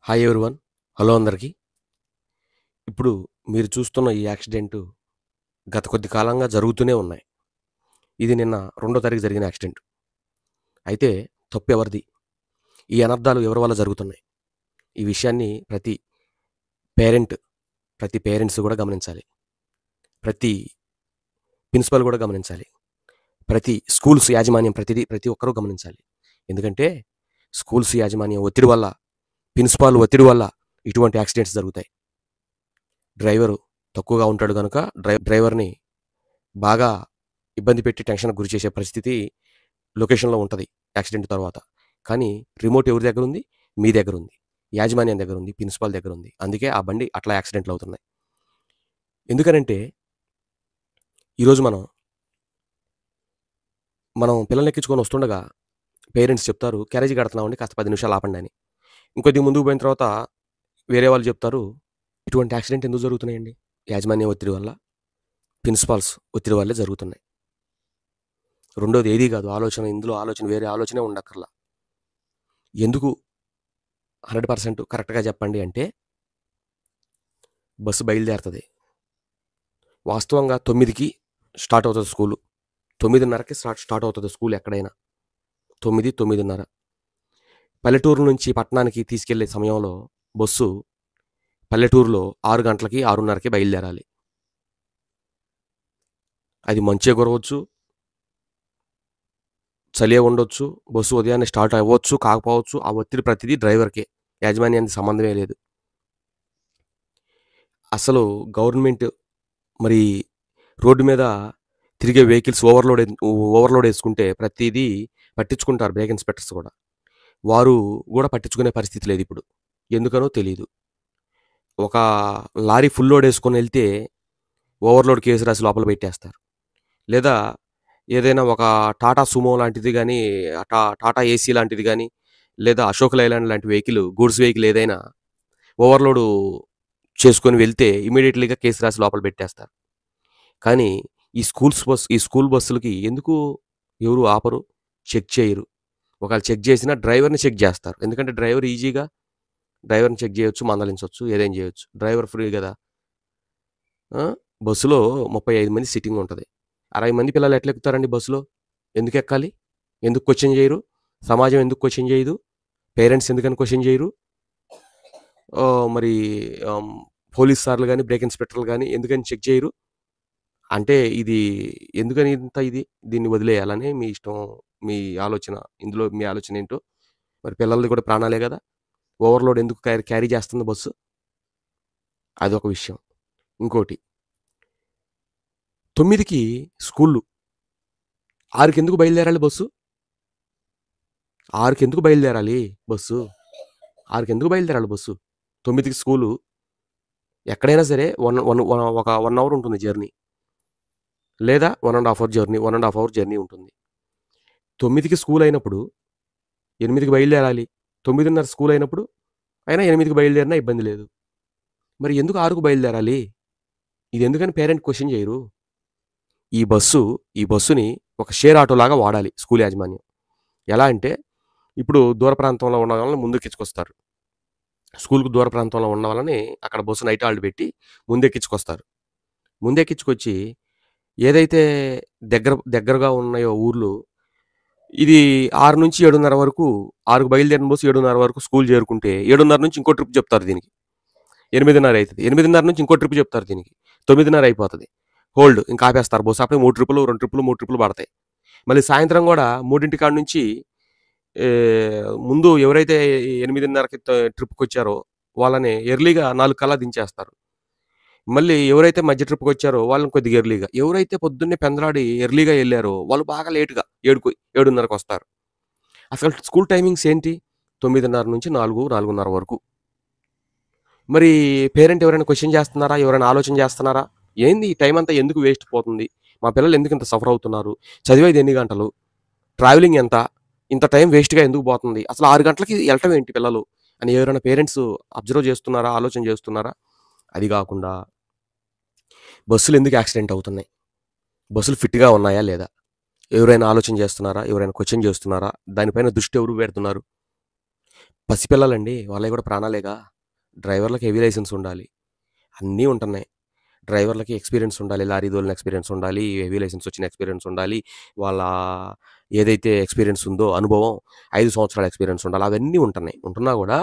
Hi everyone. Hello అందరికీ. ఇప్పుడు మీరు చూస్తున్న ఈ యాక్సిడెంటు గత కొద్ది కాలంగా జరుగుతూనే ఉన్నాయి. ఇది నిన్న 2వ తారీఖు జరిగిన యాక్సిడెంట్. అయితే తప్పు ఎవరిది? ఈ అనర్థాలు ఎవరి వల్ల జరుగుతున్నాయి? ఈ విషయాన్ని పేరెంట్ ప్రతి పేరెంట్స్ కూడా గమనించాలి. ప్రతి ప్రిన్సిపల్ కూడా గమనించాలి. ప్రతి స్కూల్స్ యాజమాన్యం ప్రతి ఒక్కరూ గమనించాలి. ఎందుకంటే స్కూల్స్ యాజమాన్యం ఒత్తిడి వల్ల, ప్రిన్సిపాల్ ఒత్తిడి వల్ల ఇటువంటి యాక్సిడెంట్స్ జరుగుతాయి. డ్రైవరు తక్కువగా ఉంటాడు కనుక డ్రైవర్ని బాగా ఇబ్బంది పెట్టి టెన్షన్కి గురి చేసే పరిస్థితి లొకేషన్లో ఉంటుంది యాక్సిడెంట్ తర్వాత. కానీ రిమోట్ ఎవరి దగ్గర ఉంది? మీ దగ్గర ఉంది, యాజమాన్యం దగ్గర ఉంది, ప్రిన్సిపాల్ దగ్గర ఉంది. అందుకే ఆ బండి అట్లా యాక్సిడెంట్లు అవుతున్నాయి. ఎందుకనంటే ఈరోజు మనం పిల్లల్ని ఎక్కించుకొని వస్తుండగా పేరెంట్స్ చెప్తారు, క్యారేజీ కడుతున్నామండి, కాస్త 10 నిమిషాలు ఆపండి అని. ఇంకొద్ది ముందుకు పోయిన తర్వాత వేరే వాళ్ళు చెప్తారు, ఇటువంటి యాక్సిడెంట్ ఎందుకు జరుగుతున్నాయండి? యాజమాన్యం ఒత్తిడి వల్ల, ప్రిన్సిపాల్స్ ఒత్తిడి వల్లే జరుగుతున్నాయి. రెండోది ఏదీ కాదు, ఇందులో ఆలోచన వేరే ఆలోచనే ఉండక్కర్లా. ఎందుకు 100% కరెక్ట్గా చెప్పండి అంటే, బస్సు బయలుదేరుతుంది. వాస్తవంగా 9కి స్టార్ట్ అవుతుంది స్కూలు. 9:30కి స్టార్ట్ అవుతుంది స్కూల్ ఎక్కడైనా. 9, 9:30. పల్లెటూరు నుంచి పట్టణానికి తీసుకెళ్లే సమయంలో బస్సు పల్లెటూరులో 6 గంటలకి 6:30కి బయలుదేరాలి. అది మంచే కురవచ్చు, చలే ఉండొచ్చు, బస్సు ఉదయాన్నే స్టార్ట్ అవ్వచ్చు, కాకపోవచ్చు. ఆ ఒత్తిడి ప్రతిదీ డ్రైవర్కే, యాజమాన్యానికి సంబంధమే లేదు. అసలు గవర్నమెంట్ మరి రోడ్డు మీద తిరిగే వెహికల్స్ ఓవర్లోడ్ వేసుకుంటే ప్రతిదీ పట్టించుకుంటారు బ్రేక్ ఇన్స్పెక్టర్స్ కూడా. వారు కూడా పట్టించుకునే పరిస్థితి లేదు ఇప్పుడు. ఎందుకనో తెలియదు. ఒక లారీ ఫుల్ లోడ్ వేసుకొని వెళ్తే ఓవర్లోడ్ కేసు రాసి లోపల పెట్టేస్తారు. లేదా ఏదైనా ఒక టాటా సుమో లాంటిది కానీ, టాటా ఏసీ లాంటిది కానీ, లేదా అశోక్ లైలాండ్ లాంటి వెహికల్, గూడ్స్ వెహికల్ ఏదైనా ఓవర్లోడ్ చేసుకొని వెళ్తే ఇమీడియట్లీగా కేసు రాసి లోపల పెట్టేస్తారు. కానీ ఈ స్కూల్ బస్సులకి ఎందుకు ఎవరు ఆపరు, చెక్ చేయరు? ఒకవేళ చెక్ చేసినా డ్రైవర్ని చెక్ చేస్తారు. ఎందుకంటే డ్రైవర్ ఈజీగా డ్రైవర్ని చెక్ చేయొచ్చు, మందలించవచ్చు, ఏదైనా చేయొచ్చు. డ్రైవర్ ఫ్రీ కదా. బస్సులో 35 మంది సిట్టింగ్ ఉంటుంది. 60 మంది పిల్లలు ఎట్లా ఎక్కుతారండి బస్సులో? ఎందుకు ఎక్కాలి? ఎందుకు క్వశ్చన్ చేయరు? సమాజం ఎందుకు క్వశ్చన్ చేయదు? పేరెంట్స్ ఎందుకని క్వశ్చన్ చేయరు? మరి పోలీస్ సార్లు కానీ, బ్రేక్ ఇన్స్పెక్టర్లు కానీ ఎందుకని చెక్ చేయరు? అంటే ఇది ఎందుకని దీన్ని వదిలేయాలని మీ ఇష్టం, మీ ఆలోచన. ఇందులో మీ ఆలోచన ఏంటో? మరి పిల్లలది కూడా ప్రాణాలే కదా. ఓవర్లోడ్ ఎందుకు క్యారీ చేస్తుంది బస్సు? అదొక విషయం. ఇంకోటి, 9కి స్కూళ్ళు, 6కి ఎందుకు బయలుదేరాలి బస్సు? 6కి ఎందుకు బయలుదేరాలి బస్సు? 6కి ఎందుకు బయలుదేరాలి బస్సు? 9కి స్కూలు. ఎక్కడైనా సరే ఒక 1 అవర్ ఉంటుంది జర్నీ, లేదా 1.5 అవర్ జర్నీ ఉంటుంది. 9కి స్కూల్ అయినప్పుడు 8కి బయలుదేరాలి. 9:30 స్కూల్ అయినప్పుడు అయినా 8కి బయలుదేరినా ఇబ్బంది లేదు. మరి ఎందుకు 6కు బయలుదేరాలి? ఇది ఎందుకని పేరెంట్ క్వశ్చన్ చేయరు? ఈ బస్సుని ఒక షేర్ ఆటోలాగా వాడాలి స్కూల్ యాజమాన్యం. ఎలా అంటే, ఇప్పుడు దూర ప్రాంతంలో ఉన్న వాళ్ళని ముందుకెచ్చుకొస్తారు. స్కూల్కు దూర ప్రాంతంలో ఉన్న వాళ్ళని అక్కడ బస్సు నైట్ హాల్ట్ పెట్టి ముందెక్కించుకొస్తారు. ముందెక్కించుకొచ్చి ఏదైతే దగ్గరగా ఉన్నాయో ఊర్లు, ఇది 6 నుంచి 7:30 వరకు, 6కు బయలుదేరిన బస్సు 7:30 వరకు స్కూల్ చేరుకుంటే 7:30 నుంచి ఇంకో ట్రిప్ చెప్తారు దీనికి. 8:30 అవుతుంది. 8:30 నుంచి ఇంకో ట్రిప్ చెప్తారు దీనికి. 9:30 అయిపోతుంది. హోల్డ్, ఇంకా ఆపేస్తారు బస్సు. అప్పుడే 3 ట్రిప్పులు 3 ట్రిప్పులు పడతాయి. మళ్ళీ సాయంత్రం కూడా 3 కాడ నుంచి ముందు ఎవరైతే 8:30కి ట్రిప్కి వచ్చారో వాళ్ళని ఎర్లీగా 4 కల్లా దించేస్తారు. మళ్ళీ ఎవరైతే మధ్య ట్రిప్కి వచ్చారో వాళ్ళని కొద్దిగా ఎర్లీగా, ఎవరైతే పొద్దున్నే పెందలాడి ఎర్లీగా వెళ్ళారో వాళ్ళు బాగా లేటుగా 7:30కి వస్తారు. అసలు స్కూల్ టైమింగ్స్ ఏంటి? 9:30 నుంచి 4:30 వరకు. మరి పేరెంట్ ఎవరైనా క్వశ్చన్ చేస్తున్నారా? ఎవరైనా ఆలోచన చేస్తున్నారా? ఏంది ఈ టైం అంతా ఎందుకు వేస్ట్ పోతుంది? మా పిల్లలు ఎందుకు ఇంత సఫర్ అవుతున్నారు? చదివేది ఎన్ని గంటలు? ట్రావెలింగ్ ఎంత? ఇంత టైం వేస్ట్గా ఎందుకు పోతుంది? అసలు 6 గంటలకి వెళ్ళటం ఏంటి పిల్లలు అని ఎవరైనా పేరెంట్స్ అబ్జర్వ్ చేస్తున్నారా? ఆలోచన చేస్తున్నారా? అది కాకుండా బస్సులు ఎందుకు యాక్సిడెంట్ అవుతున్నాయి? బస్సులు ఫిట్గా ఉన్నాయా లేదా? ఎవరైనా ఆలోచన చేస్తున్నారా? ఎవరైనా క్వశ్చన్ చేస్తున్నారా? దానిపైన దృష్టి ఎవరు పెడుతున్నారు? పసిపిల్లలండి. వాళ్ళయి కూడా ప్రాణాలేగా. డ్రైవర్‌లకి హెవీ లైసెన్స్ ఉండాలి. అన్నీ ఉంటున్నాయి. డ్రైవర్‌లకి ఎక్స్‌పీరియన్స్ ఉండాలి. లారీ తోలిన ఎక్స్‌పీరియన్స్ ఉండాలి. హెవీ లైసెన్స్ వచ్చిన ఎక్స్‌పీరియన్స్ ఉండాలి. వాళ్ళ ఏదైతే ఎక్స్‌పీరియన్స్ ఉందో అనుభవం 5 సంవత్సరాల ఎక్స్‌పీరియన్స్ ఉండాలి. అవన్నీ ఉంటున్నాయి. ఉంటున్నా గూడా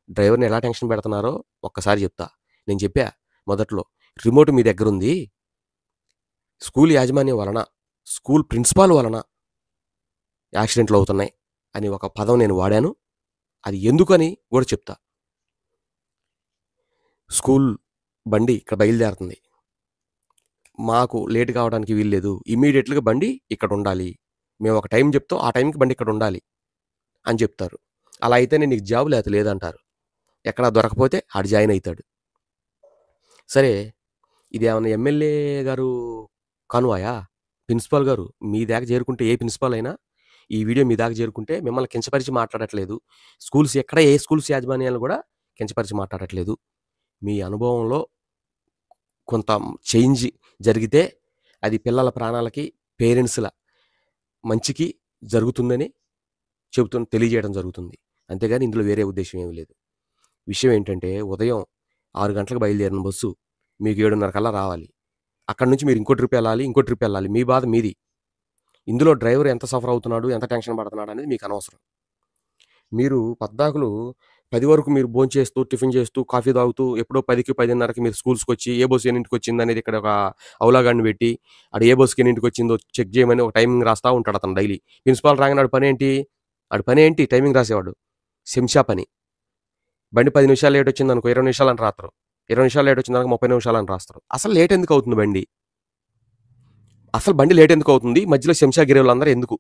డ్రైవర్‌ని ఎలా టెన్షన్ పెడుతున్నారో ఒక్కసారి చెప్తా. నేను చెప్పా మొదట్లో. రిమోట్ మీ దగ్గరుంది. స్కూల్ యాజమాన్యం వలన, స్కూల్ ప్రిన్సిపాల్ వలన యాక్సిడెంట్లు అవుతున్నాయి అని ఒక పదం నేను వాడాను. అది ఎందుకని గూడా చెప్తా. స్కూల్ బండి ఇక్కడ బయలుదేరుతుంది. మాకు లేట్ కావడానికి వీల్లేదు. ఇమ్మీడియేట్‌గా బండి ఇక్కడుండాలి. మేము ఒక టైం చెప్తాం. ఆ టైంకి బండి ఇక్కడుండాలి అని చెప్తారు. అలా అయితేనే నీకు జాబ్ లేతే లేదంటారు. ఎక్కడా దొరకపోతే ఆడు జాయిన్ అయితాడు. సరే ఇదేమన్నా ఎమ్మెల్యే గారు కాన్వాయా? ప్రిన్సిపాల్ గారు మీ దాకా చేరుకుంటే ఏ ప్రిన్సిపాల్ అయినా ఈ వీడియో మీ దాకా చేరుకుంటే మిమ్మల్ని కించపరిచి మాట్లాడట్లేదు. స్కూల్స్ ఎక్కడ ఏ స్కూల్స్ యాజమాన్యాలను కూడా కించపరిచి మాట్లాడట్లేదు. మీ అనుభవంలో కొంత చేంజ్ జరిగితే అది పిల్లల ప్రాణాలకి, పేరెంట్స్‌ల మంచికి జరుగుతుందని తెలియజేయడం జరుగుతుంది. అంతేగాని ఇందులో వేరే ఉద్దేశ్యం ఏమీ లేదు. విషయం ఏంటంటే ఉదయం 6 గంటలకు బయలుదేరిన బస్సు మీకు 7:30 కల్లా రావాలి. అక్కడి నుంచి మీరు ఇంకో ట్రిప్ ఎళ్ళాలి, ఇంకో ట్రిప్ ఎళ్ళాలి. మీ బాధ మీది. ఇందులో డ్రైవర్ ఎంత సఫర్ అవుతున్నాడు, ఎంత టెన్షన్ పడుతున్నాడు అనేది మీకు అనవసరం. మీరు పద్దాకులు 10 వరకు మీరు భోంచేస్తూ, టిఫిన్ చేస్తూ, కాఫీ తాగుతూ ఎప్పుడో 10కి, 10:30కి మీరు స్కూల్స్‌కొచ్చి ఏ బస్సు ఎన్నింటికొచ్చిందనేది ఇక్కడ ఒక అవులాగాడిని పెట్టి, ఆడు ఏ బస్సుకి ఎన్నింటికొచ్చిందో చెక్ చేయమని ఒక టైమింగ్ రాస్తా ఉంటాడు అతను డైలీ. ప్రిన్సిపాల్ రాగానే ఆడి పనేంటి టైమింగ్ రాసేవాడు. శంషా పని. బండి 10 నిమిషాలు లేట్ వచ్చిందనుకో 20 నిమిషాలని రాస్తారు. 20 నిమిషాలు లేట్ వచ్చిందనుకో 30 నిమిషాలని రాస్తారు. అసలు లేట్ ఎందుకు అవుతుంది బండి? అసలు బండి లేట్ ఎందుకు అవుతుంది? మధ్యలో శంషాగిరిలందరూ ఎందుకు?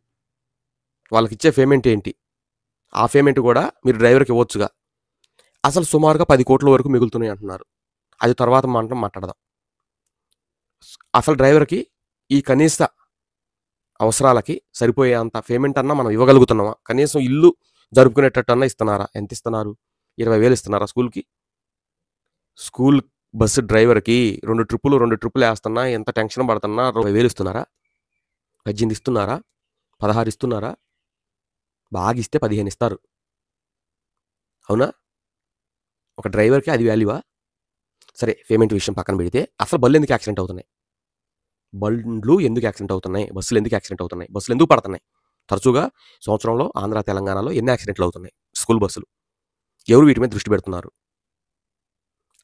వాళ్ళకిచ్చే పేమెంట్ ఏంటి? ఆ పేమెంట్ కూడా మీరు డ్రైవర్‌కి ఇవ్వొచ్చుగా. అసలు సుమారుగా 10 కోట్ల వరకు మిగులుతున్నాయి అంటున్నారు. అది తర్వాత మాట్లాడదాం. అసలు డ్రైవర్‌కి ఈ కనీస అవసరాలకి సరిపోయేంత పేమెంట్ అన్నా మనం ఇవ్వగలుగుతున్నామా? కనీసం ఇల్లు జరుపుకునేటట్టన్నా ఇస్తున్నారా? ఎంత ఇస్తున్నారు? 20,000 ఇస్తున్నారా స్కూల్‌కి? స్కూల్ బస్సు డ్రైవర్‌కి 2 ట్రిప్పులు ఏస్తున్నా ఎంత టెన్షన్ పడుతున్నా 20,000 ఇస్తున్నారా? 18 ఇస్తున్నారా? 16 ఇస్తున్నారా? బాగా ఇస్తే 15 ఇస్తారు. అవునా? ఒక డ్రైవర్‌కి అది వాల్యూవా? సరే పేమెంట్ విషయం పక్కన పెడితే అసలు బండ్లు ఎందుకు యాక్సిడెంట్ అవుతున్నాయి? బండ్లు ఎందుకు యాక్సిడెంట్ అవుతున్నాయి? బస్సులు ఎందుకు యాక్సిడెంట్ అవుతున్నాయి? బస్సులు ఎందుకు పడుతున్నాయి? తరచుగా సంవత్సరంలో ఆంధ్ర, తెలంగాణలో ఎన్ని యాక్సిడెంట్లు అవుతున్నాయి? స్కూల్ బస్సులు. ఎవరు వీటి మీద దృష్టి పెడుతున్నారు?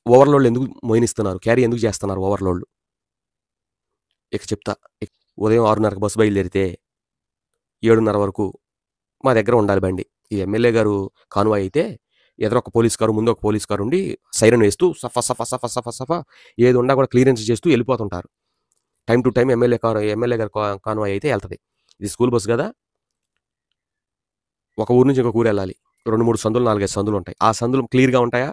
ఓవర్‌లోడ్‌లు ఎందుకు మోయనిస్తున్నారు? క్యారీ ఎందుకు చేస్తున్నారు ఓవర్‌లోడ్‌లు? ఇక చెప్తా. ఉదయం 6:30కి బస్సు బయలుదేరితే 7:30 వరకు మా దగ్గర ఉండాలి బండి. ఈ ఎమ్మెల్యే గారు కాన్వాయ్ అయితే ఎదురొక పోలీస్ కారు, ముందు ఒక పోలీస్ కారు ఉండి సైరన్ వేస్తూ సఫా సఫా సఫా సఫా సఫా ఏది ఉన్నా కూడా క్లియరెన్స్ చేస్తూ వెళ్ళిపోతుంటారు. టైమ్ టు టైమ్ ఎమ్మెల్యే గారి కాన్వాయ్ అయితే వెళ్తది. ఇది స్కూల్ బస్ కదా! ఒక ఊరు నుంచి ఇంకొక ఊరు వెళ్ళాలి. 2, 3 సందులు, 4, 5 సందులు ఉంటాయి. ఆ సందులు క్లియర్‌గా ఉంటాయా?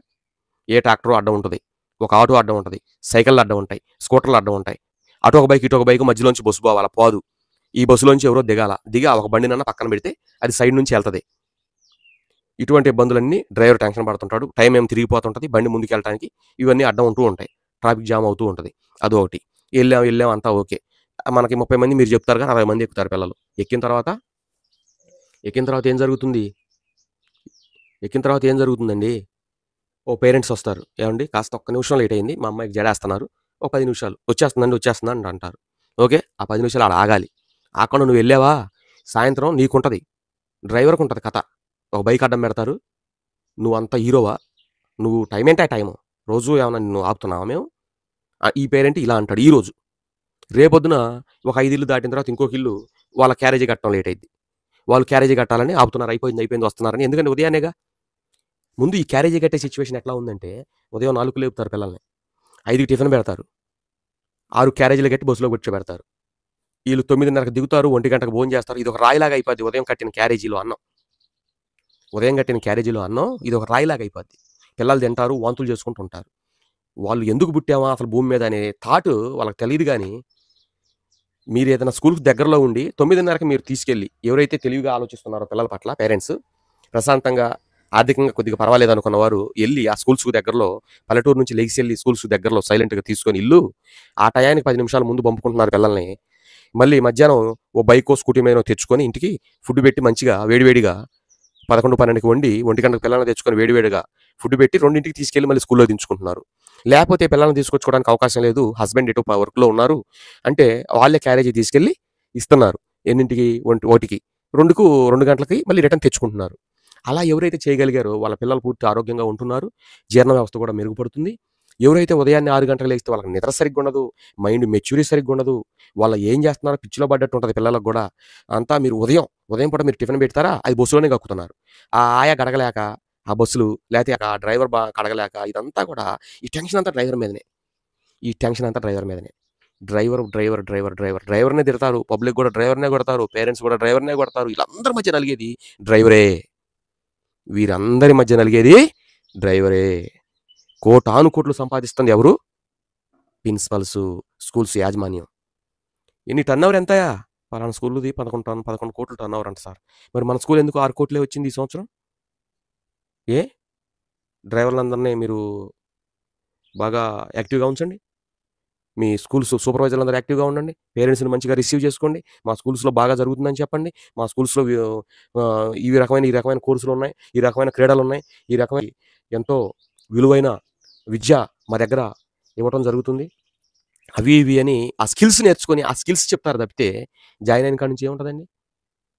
ఏ ట్రాక్టరు అడ్డం ఉంటది. ఒక ఆటో అడ్డం ఉంటది. సైకిళ్ళు అడ్డం ఉంటాయి. స్కూటర్లు అడ్డం ఉంటాయి. అటు ఒక బైక్, ఇటు ఒక బైక్ మధ్యలోంచి బస్సు పోవాలా పోదు. ఈ బస్సులోంచి ఎవరో దిగాల. దిగి ఒక బండినన్నా పక్కన పెడితే అది సైడ్ నుంచి వెళ్తది. ఇటువంటి ఇబ్బందులన్నీ డ్రైవర్ టెన్షన్ పడుతుంటాడు. టైం ఏమో తిరిగిపోతుంటది. బండి ముందుకెళ్ళటానికి ఇవన్నీ అడ్డం ఉంటూ ఉంటాయి. ట్రాఫిక్ జామ్ అవుతూ ఉంటది. అదొకటి. ఎళ్ళాం అంతా ఓకే. మనకి 30 మంది మీరు చెప్తారు కదా! 60 మంది ఎక్కుతారు పిల్లలు. ఎక్కిన తర్వాత ఎక్కిన తర్వాత ఏం జరుగుతుంది? ఎక్కిన తర్వాత ఏం జరుగుతుందండి? ఓ పేరెంట్స్ వస్తారు. ఏవండీ కాస్త ఒక్క నిమిషం లేట్ అయింది. మా అమ్మాయికి జడేస్తున్నారు. ఒక 10 నిమిషాలు. వచ్చేస్తుందండి అంటారు. ఓకే. ఆ 10 నిమిషాలు ఆడ ఆగాలి. ఆగకుండా నువ్వు వెళ్ళావా? సాయంత్రం నీకుంటది. డ్రైవర్‌కి ఉంటది కథ. ఒక బైక్ అడ్డం పెడతారు. నువ్వంత హీరోవా? నువ్వు టైం ఏంటి ఆ టైము? రోజు ఏమన్నా నిన్ను ఆపుతున్నామా మేము? ఈ పేరెంట్ ఇలా అంటాడు ఈరోజు. రేపొద్దున ఒక 5 ఇల్లు దాటిన తర్వాత ఇంకొక ఇల్లు వాళ్ళ క్యారేజీ కట్టడం లేట్ అయిద్ది. వాళ్ళు క్యారేజీ కట్టాలని ఆపుతున్నారు. అయిపోయింది వస్తున్నారని. ఎందుకంటే ఉదయాన్నేగా. ముందు ఈ క్యారేజీ కట్టే సిచ్యువేషన్ ఎట్లా ఉందంటే ఉదయం 4కి లేపుతారు పిల్లల్ని. 5కి టిఫిన్ పెడతారు. 6 క్యారేజీలు కట్టి బస్సులో కూర్చోబెడతారు. ఈళ్ళు 9:30కి దిగుతారు. 1 గంటకు భోంచేస్తారు. ఇదొక రాయిలాగా అయిపోద్ది ఉదయం కట్టిన క్యారేజీలో అన్నం. ఉదయం కట్టిన క్యారేజీలో అన్నం ఇదొక రాయిలాగా అయిపోద్ది. పిల్లలు తింటారు. వాంతులు చేసుకుంటూ ఉంటారు. వాళ్ళు ఎందుకు పుట్టామా అసలు భూమి మీద అనే థాట్ వాళ్ళకి తెలీదు గానీ, మీరేదైనా స్కూల్‌కి దగ్గరలో ఉండి 9:30కి మీరు తీసుకెళ్ళి ఎవరైతే తెలివిగా ఆలోచిస్తున్నారో పిల్లల పట్ల పేరెంట్స్ ప్రశాంతంగా, ఆర్థికంగా కొద్దిగా పర్వాలేదనుకున్న వారు ఎళ్లి ఆ స్కూల్స్‌కు దగ్గరలో పల్లెటూరు నుంచి లెగిసెళ్లి స్కూల్స్‌కు దగ్గరలో సైలెంట్‌గా తీసుకొని ఆ టయానికి 10 నిమిషాల ముందు పంపుకుంటున్నారు పిల్లల్ని. మళ్ళీ మధ్యాహ్నం ఓ బైకో, స్కూటీ మీదనో తెచ్చుకొని ఇంటికి ఫుడ్ పెట్టి మంచిగా వేడివేడిగా 11, 12కి వండి 1 గంటకు పిల్లల్ని తెచ్చుకొని వేడివేడిగా ఫుడ్ పెట్టి 2కి తీసుకెళ్ళి మళ్ళీ స్కూల్లో దించుకుంటున్నారు. లేకపోతే పిల్లల్ని తీసుకొచ్చుకోవడానికి అవకాశం లేదు. హస్బెండ్ ఎటో వర్క్‌లో ఉన్నారు. అంటే వాళ్ళే క్యారేజీ తీసుకెళ్ళి ఇస్తున్నారు. ఎన్నింటికి? 1కి. 2 గంటలకి మళ్ళీ రిటర్న్ తెచ్చుకుంటున్నారు. అలా ఎవరైతే చేయగలిగారో వాళ్ళ పిల్లలు పూర్తి ఆరోగ్యంగా ఉంటున్నారు. జీర్ణ వ్యవస్థ కూడా మెరుగుపడుతుంది. ఎవరైతే ఉదయాన్నే 6 గంటలకు లేస్తే వాళ్ళకి నిద్ర సరిగ్గా ఉండదు. మైండ్ మెచ్యూరిటీ సరిగ్గా ఉండదు. వాళ్ళు ఏం చేస్తున్నారో పిచ్చిలో పడ్డట్టు ఉంటది పిల్లలకు గూడా. అంతా మీరు ఉదయం పూట మీరు టిఫిన్ పెడతారా? అది బస్సులోనే కక్కుతున్నారు. ఆ ఆయా గడగలేక, ఆ బస్సులు లేతే ఆ డ్రైవర్ కడగలేక ఇదంతా కూడా ఈ టెన్షన్ అంతా డ్రైవర్ మీదనే. ఈ టెన్షన్ అంతా డ్రైవర్ మీదనే. డ్రైవర్‌నే తిడతారు. పబ్లిక్ గూడా డ్రైవర్‌నే కొడతారు. పేరెంట్స్ కూడా డ్రైవర్‌నే కొడతారు. ఈళ్ళందరి మధ్య నలిగేది డ్రైవరే. వీరందరి మధ్య నలిగేది డ్రైవరే. కోటానుకోట్లు సంపాదిస్తుంది ఎవరు? ప్రిన్సిపల్స్, స్కూల్స్ యాజమాన్యం. ఎన్ని టర్నోవర్ ఎంతయ్యా? పలానా స్కూల్‌ది 11 కోట్లు టర్నోవర్ అంట సార్. మరి మన స్కూల్ ఎందుకు 6 కోట్లే వచ్చింది ఈ సంవత్సరం? ఏ? డ్రైవర్లందరిని మీరు బాగా యాక్టివ్‌గా ఉంచండి. మీ స్కూల్స్ సూపర్వైజర్లందరూ యాక్టివ్‌గా ఉండండి. పేరెంట్స్‌ని మంచిగా రిసీవ్ చేసుకోండి. మా స్కూల్స్‌లో బాగా జరుగుతుందని చెప్పండి. మా స్కూల్స్‌లో ఈ రకమైన కోర్సులున్నాయి. ఈ రకమైన క్రీడలున్నాయి. ఈ రకమైన ఎంతో విలువైన విద్య మా దగ్గర ఇవ్వటం జరుగుతుంది. అవి ఇవి అని ఆ స్కిల్స్ నేర్చుకొని, ఆ స్కిల్స్ చెప్తారు తప్పితే జాయిన్ అయిన కాడ నుంచి ఏముంటదండి?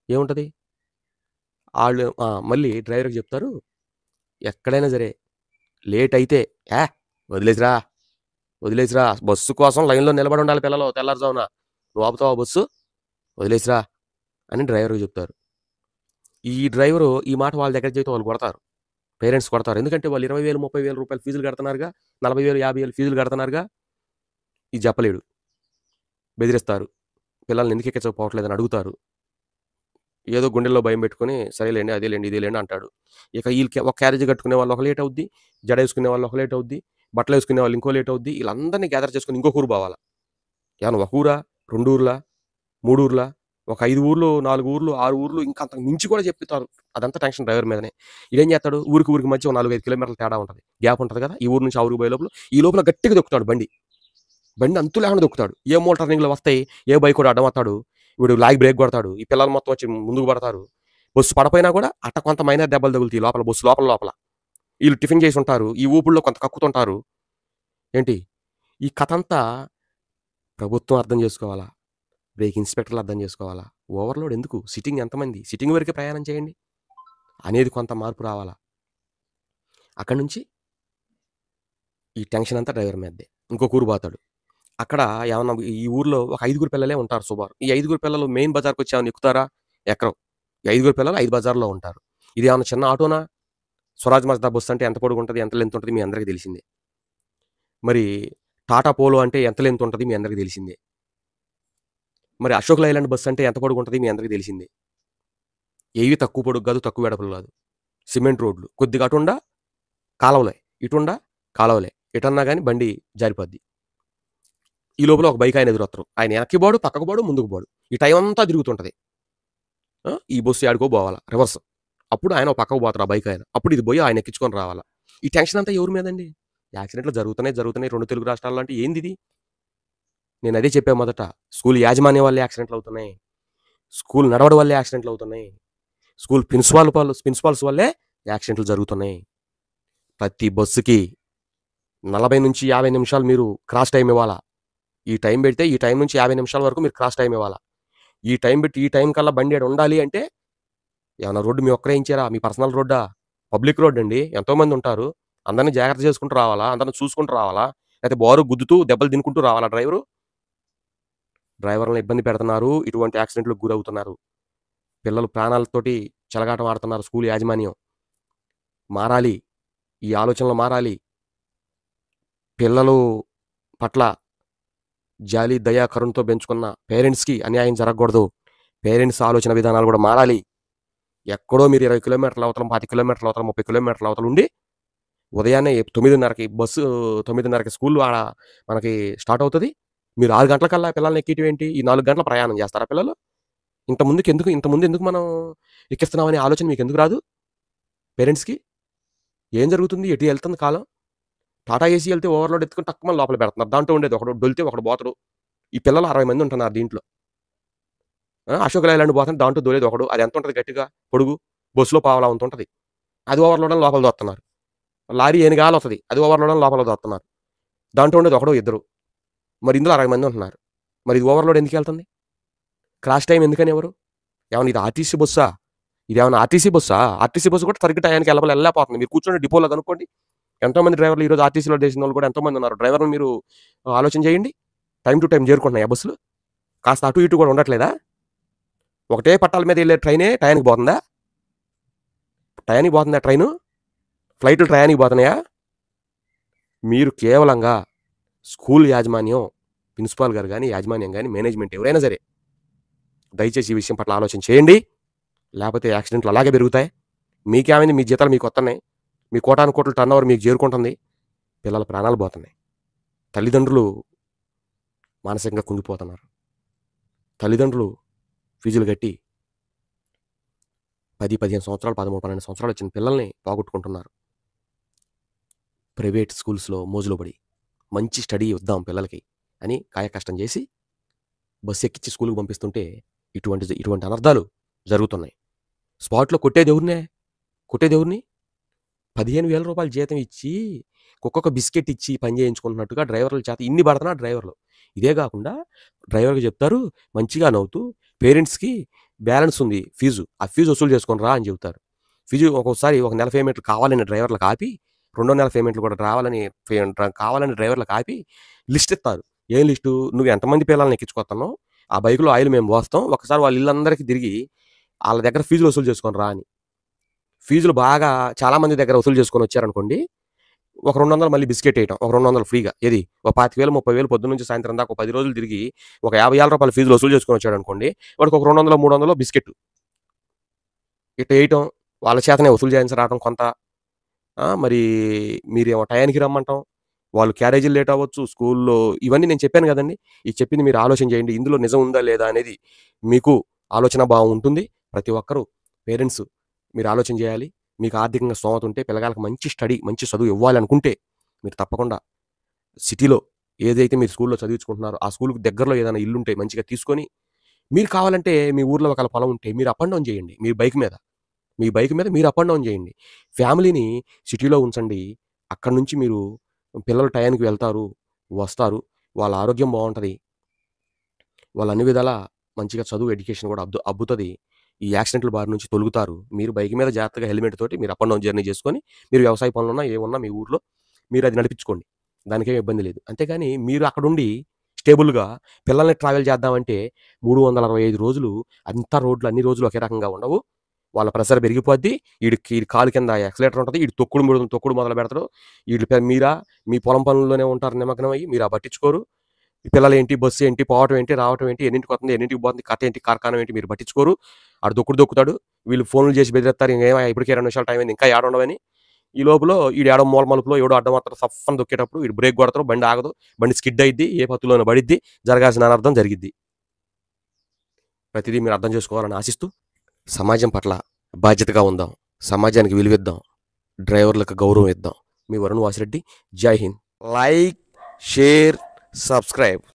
ఏముంటది? ఆళ్ళు మళ్ళీ డ్రైవర్‌కి చెప్తారు. ఎక్కడైనా సరే లేట్ అయితే వదిలేసిరా, వదిలేసిరా. బస్సు కోసం లైన్‌లో నిలబడి ఉండాలి పిల్లలు తెల్లారుజామున. నువ్వు ఆపుతావా బస్సు? వదిలేసిరా అని డ్రైవర్‌కి చెప్తారు. ఈ డ్రైవరు ఈ మాట వాళ్ళ దగ్గర చెబితే వాళ్ళు కొడతారు. పేరెంట్స్ కొడతారు. ఎందుకంటే వాళ్ళు 20,000, 30,000 రూపాయలు ఫీజులు కడుతున్నారుగా. 40,000, 50,000 ఫీజులు కడుతున్నారుగా. ఇది చెప్పలేడు. బెదిరిస్తారు. పిల్లల్ని ఎందుకు ఎక్కించకపోవట్లేదని అడుగుతారు. ఏదో గుండెల్లో భయం పెట్టుకొని సరేలేండి, అదేలేండి, ఇదేలేండి అంటాడు. ఇక ఈళ్ళకి ఒక క్యారేజీ కట్టుకునే వాళ్ళు ఒక లేట్ అవుద్ది. జడ వేసుకునే వాళ్ళు ఒక లేట్ అవుద్ది. బట్టలు వేసుకునే వాళ్ళు ఇంకో లేట్ అవుద్ది. వీళ్ళందరినీ గ్యాదర్ చేసుకొని ఇంకొక ఊరు పోవాలా. ఏమన్నా ఒక ఊరా? 2 ఊర్లా? 3 ఊర్లా? ఒక 5 ఊర్లు, 4 ఊర్లు, 6 ఊర్లు ఇంకా అంతకు మించి కూడా చెప్తారు. అదంతా టెన్షన్ డ్రైవర్ మీదనే. ఈడేం చేస్తాడు? ఊరికి మధ్య 4, 5 కిలోమీటర్ల తేడా ఉంటది. గ్యాప్ ఉంటది కదా! ఈ ఊరు నుంచి ఆ ఊరికి పోయే లోపల ఈ లోపల గట్టిగా దొక్కుతాడు బండి. బండి అంతు లేకుండా దొక్కుతాడు. ఏ మూల టర్నింగ్‌లు వస్తాయి. ఏ బైకోడు అడ్డం వస్తాడు. వీడు లాగి బ్రేక్ కొడతాడు. ఈ పిల్లలు మొత్తం వచ్చి ముందుకు పడతారు. బస్సు పడపోయినా కూడా అట్ట కొంత మైనర్ దెబ్బలు తగులుతాయి లోపల బస్సు లోపల. ఈళ్ళు టిఫిన్ చేసి ఉంటారు. ఈ ఊపుల్లో కొంత కక్కుతుంటారు. ఏంటి? ఈ కథంతా ప్రభుత్వం అర్థం చేసుకోవాలా? బ్రేక్ ఇన్స్‌పెక్టర్‌లు అర్థం చేసుకోవాలా? ఓవర్‌లోడ్ ఎందుకు? సిట్టింగ్ ఎంతమంది? సిట్టింగ్ వరకే ప్రయాణం చేయండి. అనేది కొంత మార్పు రావాలా? అక్కడి నుంచి ఈ టెన్షన్ అంతా డ్రైవర్ మీద్దే. ఇంకొక ఊరు పోతాడు. అక్కడ ఏమన్నా ఈ ఊర్లో ఒక 5గురు పిల్లలే ఉంటారు సుమారు. ఈ 5గురు పిల్లలు మెయిన్ బజార్‌కొచ్చి ఏమన్నా ఎక్కుతారా? ఎక్కరు. ఈ 5గురు పిల్లలు 5 బజార్‌లో ఉంటారు. ఇదేమన్నా చిన్న ఆటోనా? స్వరాజ్ మజ్దా బస్సు అంటే ఎంత పొడుగుంటది? ఎంత లెంత్ ఉంటది? మీ అందరికీ తెలిసిందే. మరి టాటా పోలో అంటే ఎంత లెంత్ ఉంటది? మీ అందరికీ తెలిసిందే. మరి అశోక్ లైలాండ్ బస్సు అంటే ఎంత పొడుగుంటది? మీ అందరికీ తెలిసిందే. ఏవి తక్కువ పొడుగు కాదు, తక్కువ వెడల్పులు కాదు. సిమెంట్ రోడ్లు. కొద్దిగా అటుండా కాలవలే. ఇటుండా కాలవలే. ఎటన్నా గాని బండి జారిపోద్ది. ఈ లోపల ఒక బైక్ ఆయన ఎదురొత్తరు. ఆయన వెనక్కి పోడు, పక్కకు పోడు, ముందుకు పోడు. ఈ టైం అంతా తిరుగుతుంటది. ఈ బస్సు యాడికో పోవాలా రివర్స్. అప్పుడు ఆయన పక్కకు పోతాడు ఆ బైక్ ఆయన. అప్పుడు ఇది పోయి ఆయన ఎక్కించుకొని రావాలా. ఈ టెన్షన్ అంతా ఎవరి మీదండి? యాక్సిడెంట్లు జరుగుతున్నాయి. 2 తెలుగు రాష్ట్రాల్లో అంటే ఏందిది? నేను అదే చెప్పా మొదట. స్కూల్ యాజమాన్యం వల్లే యాక్సిడెంట్లు అవుతున్నాయి. స్కూల్ నడవడం వల్లే యాక్సిడెంట్లు అవుతున్నాయి. స్కూల్ ప్రిన్సిపాల్స్ వల్లే యాక్సిడెంట్లు జరుగుతున్నాయి. ప్రతి బస్సుకి 40-50 నిమిషాలు మీరు క్రాస్ టైమ్ ఇవ్వాలా. ఈ టైం పెడితే ఈ టైం నుంచి 50 నిమిషాల వరకు మీరు క్రాస్ టైమ్ ఇవ్వాలా. ఈ టైం పెట్టి ఈ టైం కల్లా బండి ఆడ ఉండాలి అంటే ఏమన్నా రోడ్డు మీ ఒక్కరే ఇచ్చారా? మీ పర్సనల్ రోడ్డా? పబ్లిక్ రోడ్ అండి. ఎంతోమంది ఉంటారు. అందరిని జాగ్రత్త చేసుకుంటూ రావాలా? అందరిని చూసుకుంటూ రావాలా? లేకపోతే బారు గుద్దుతూ దెబ్బలు తినుకుంటూ రావాలా డ్రైవరు? డ్రైవర్లను ఇబ్బంది పెడుతున్నారు. ఇటువంటి యాక్సిడెంట్‌లకు గురవుతున్నారు. పిల్లలు ప్రాణాలతోటి చెలగాటం ఆడుతున్నారు స్కూల్ యాజమాన్యం. మారాలి. ఈ ఆలోచనలు మారాలి. పిల్లలు పట్ల జాలి, దయ, కరుణతో పెంచుకున్న పేరెంట్స్‌కి అన్యాయం జరగకూడదు. పేరెంట్స్ ఆలోచన విధానాలు కూడా మారాలి. ఎక్కడో మీరు 20 కిలోమీటర్ల అవతల, 25 కిలోమీటర్ల అవతల, 30 కిలోమీటర్ల అవతల ఉండి ఉదయాన్నే 9:30కి బస్సు 9:30కి స్కూల్ ఆడ మనకి స్టార్ట్ అవుతది. మీరు 6 గంటలకల్లా పిల్లల్ని ఎక్కియటం ఏంటి? ఈ 4 గంటలు ప్రయాణం చేస్తారా పిల్లలు? ఇంతకుముందు ఎందుకు మనం ఎక్కిస్తున్నాం అనే ఆలోచన మీకెందుకు రాదు? పేరెంట్స్‌కి? ఏం జరుగుతుంది? ఎటు ఎళ్తుంది కాలం? టాటా ఏసీ ఎళ్తే ఓవర్‌లోడ్ ఎత్తుకొని టక్కుమని లోపల పెడుతున్నారు. దాంట్లో ఉండేది ఒకడు డొలితే ఒకడు పోతడు. ఈ పిల్లలు 60 మంది ఉంటున్నారు దీంట్లో. అశోక్ లైలాండ్ పోతుంటే దాంట్లో దూరేది ఒకడు. అది ఎంత ఉంటది గట్టిగా పొడుగు? బస్సులో పావలా వంతు ఉంటది. అది ఓవర్‌లోడ్ అని లోపల దోత్తన్నారు. లారీ ఏనుగాలు వస్తది. అది ఓవర్‌లోడ్ అని లోపల దోత్తన్నారు. దాంట్లో ఉండేది ఒకడో, ఇద్దరు. మరి ఇందులో 60 మంది ఉంటున్నారు. మరి ఇది ఓవర్‌లోడ్ ఎందుకెళ్తుంది? క్రాష్ టైమ్ ఎందుకనివ్వరు? ఏమన్నా ఇది ఆర్టీసీ బస్సా? ఇదేమన్నా ఆర్టీసీ బస్సా? ఆర్టీసీ బస్సు కూడా సరిగ్గా టయానికి ఎళ్ళలేకపోతుంది. మీరు కూర్చొని డిపోలో కనుక్కోండి. ఎంతోమంది డ్రైవర్లు ఈరోజు ఆర్టీసీలో చేసినోళ్ళు కూడా ఎంతోమంది ఉన్నారు. డ్రైవర్‌ని మీరు ఆలోచన చేయండి. టైమ్ టు టైమ్ చేరుకుంటున్నాయా బస్సులు? కాస్త అటు ఇటు కూడా ఉండట్లేదా? ఒకటే పట్టాల మీద ఎళ్ళే ట్రైనే టయానికి పోతుందా? టయానికి పోతుందా ట్రైను? ఫ్లైట్లు టయానికి పోతున్నాయా? మీరు కేవలంగా స్కూల్ యాజమాన్యం, ప్రిన్సిపాల్ గారు గాని, యాజమాన్యం గాని, మేనేజ్మెంట్ ఎవరైనా సరే దయచేసి ఈ విషయం పట్ల ఆలోచన చేయండి. లేకపోతే యాక్సిడెంట్లు అలాగే పెరుగుతాయి. మీకేమైంది? మీ జీతాలు మీకొత్తన్నాయి. మీ కోటాను కోట్ల టర్నోవర్ మీకు చేరుకుంటుంది. పిల్లల ప్రాణాలు పోతున్నాయి. తల్లిదండ్రులు మానసికంగా కుంగిపోతున్నారు. తల్లిదండ్రులు ఫీజులు కట్టి 10, 15 సంవత్సరాలు, 13, 12 సంవత్సరాలు వచ్చిన పిల్లల్ని పోగొట్టుకుంటున్నారు. ప్రైవేట్ స్కూల్స్‌లో మోజులో పడి మంచి స్టడీ ఇద్దాం పిల్లలకి అని కాయకష్టం చేసి బస్సు ఎక్కించి స్కూలుకి పంపిస్తుంటే ఇటువంటి అనర్థాలు జరుగుతున్నాయి. స్పాట్‌లో కొట్టేదెవరినే? కొట్టేదెవరిని? రూ. 15,000 జీతం ఇచ్చి, ఒక్కొక్క బిస్కెట్ ఇచ్చి పని చేయించుకుంటున్నట్టుగా డ్రైవర్ల చేత ఇన్ని పడుతున్నారు డ్రైవర్లు. ఇదే కాకుండా డ్రైవర్‌కి చెప్తారు, మంచిగా నవ్వుతూ పేరెంట్స్‌కి బ్యాలెన్స్ ఉంది ఫీజు. ఆ ఫీజు వసూలు చేసుకొని రా అని చెబుతారు. ఫీజు ఒక్కోసారి ఒక నెల పేమెంట్లు కావాలని డ్రైవర్లకు ఆపి, రెండో నెల పేమెంట్లు కూడా కావాలని డ్రైవర్లకు ఆపి లిస్ట్ ఇస్తారు. ఏం లిస్టు? నువ్వు ఎంతమంది పిల్లల్ని ఎక్కించుకొస్తున్నావు? ఆ బైక్‌లో ఆయిల్ మేము పోస్తాం. ఒకసారి వాళ్ళ ఇల్లందరికీ తిరిగి ఆళ్ళ దగ్గర ఫీజులు వసూలు చేసుకొని రా అని. ఫీజులు బాగా చాలా మంది దగ్గర వసూలు చేసుకొని వచ్చారనుకోండి, ఒక 200 మళ్ళీ బిస్కెట్ ఎయటం. ఒక 200 ఫ్రీగా. ఏది? ఒక 25,000, 30,000 పొద్దున్న నుంచి సాయంత్రం దాకా ఒక 10 రోజులు తిరిగి ఒక రూ. 50,000 ఫీజులు వసూలు చేసుకొని వచ్చాడనుకోండి, వాడికి ఒక 200, 300 బిస్కెట్. ఇట్ట ఎయటం. వాళ్ళ చేతనే వసూలు చేయించి రావటం కొంత. మరి మీరేమో టయానికి రమ్మంటాం. వాళ్ళు క్యారేజీలు లేట్ అవ్వచ్చు. స్కూల్లో ఇవన్నీ నేను చెప్పాను కదండీ! ఈ చెప్పింది మీరు ఆలోచన చేయండి. ఇందులో నిజం ఉందా లేదా అనేది మీకు ఆలోచన భావం ఉంటుంది. ప్రతి ఒక్కరు పేరెంట్స్ మీరు ఆలోచన చేయాలి. మీకు ఆర్థికంగా స్తోమత ఉంటే పిల్లగాళ్ళకి మంచి స్టడీ, మంచి చదువు ఇవ్వాలనుకుంటే మీరు తప్పకుండా సిటీలో ఏదైతే మీరు స్కూల్‌లో చదివించుకుంటున్నారో ఆ స్కూల్‌కి దగ్గరలో ఏదైనా ఇల్లుంటే మంచిగా తీసుకొని, మీరు కావాలంటే మీ ఊర్లో ఒకవేళ పొలం ఉంటే మీరు అప్ అండ్ డౌన్ చేయండి. మీ బైక్ మీద. మీ బైక్ మీద మీరు అప్ అండ్ డౌన్ చేయండి. ఫ్యామిలీని సిటీలో ఉంచండి. అక్కడి నుంచి మీరు పిల్లలు టయానికి వెళ్తారు, వస్తారు. వాళ్ళ ఆరోగ్యం బావుంటది. వాళ్ళు అన్ని విధాలా మంచిగా చదువు, ఎడ్యుకేషన్ కూడా అబ్బుతది. ఈ యాక్సిడెంట్ల బారి నుంచి తొలుగుతారు. మీరు బైక్ మీద జాగ్రత్తగా హెల్మెట్ తోటి మీరు అప్ అండ్ డౌన్ జర్నీ చేసుకొని, మీరు వ్యవసాయ పనులున్నా, ఏమున్నా మీ ఊర్లో మీరది నడిపించుకోండి. దానికేం ఇబ్బంది లేదు. అంతేగాని మీరు అక్కడుండి స్టేబుల్‌గా పిల్లల్ని ట్రావెల్ చేద్దామంటే 365 రోజులు అంతా రోడ్లు అన్ని రోజులు ఒకే రకంగా ఉండవు. వాళ్ళ ప్రెషర్ పెరిగిపోద్ది. ఈడి కాలు కింద యాక్సిలరేటర్ ఉంటది. ఈడు తొక్కుడు మొదలు పెడతాడు. మీ పొలం పనుల్లోనే ఉంటారు నిమగ్నమయ్యి. మీరా పట్టించుకోరు. ఈ పిల్లలేంటి, బస్సు ఏంటి, పోవటం ఏంటి, రావటం ఏంటి, ఎన్నింటికొస్తుంది, ఎన్నింటికి పోతుంది, కథ ఏంటి, కార్ఖానం ఏంటి మీరు పట్టించుకోరు. ఆడు దొక్కుతాడు. వీళ్ళు ఫోన్‌లు చేసి బెదిరిస్తారు. ఇంకేమయ్య ఇప్పటికే 2 నిమిషాలు టైం అయింది. ఇంకా ఏడుండవని. ఈ లోపులో ఈడు ఏడో మూల మలుపులో ఎవడో అడ్డం వస్తాడు. సఫ్ఫని దొక్కేటప్పుడు ఈడు బ్రేక్ కొడతారు. బండి ఆగదు. బండి స్కిడ్ అయిద్ది. ఏ పత్తులోనో పడిద్ది. జరగాల్సిన అనర్థం జరిగిద్ది. ప్రతిదీ మీరు అర్థం చేసుకోవాలని ఆశిస్తూ, సమాజం పట్ల బాధ్యతగా ఉందాం. సమాజానికి విలువిద్దాం. డ్రైవర్లకు గౌరవం ఇద్దాం. మీ వరుణ్ వాసిరెడ్డి. జై హింద్. Like, share, subscribe.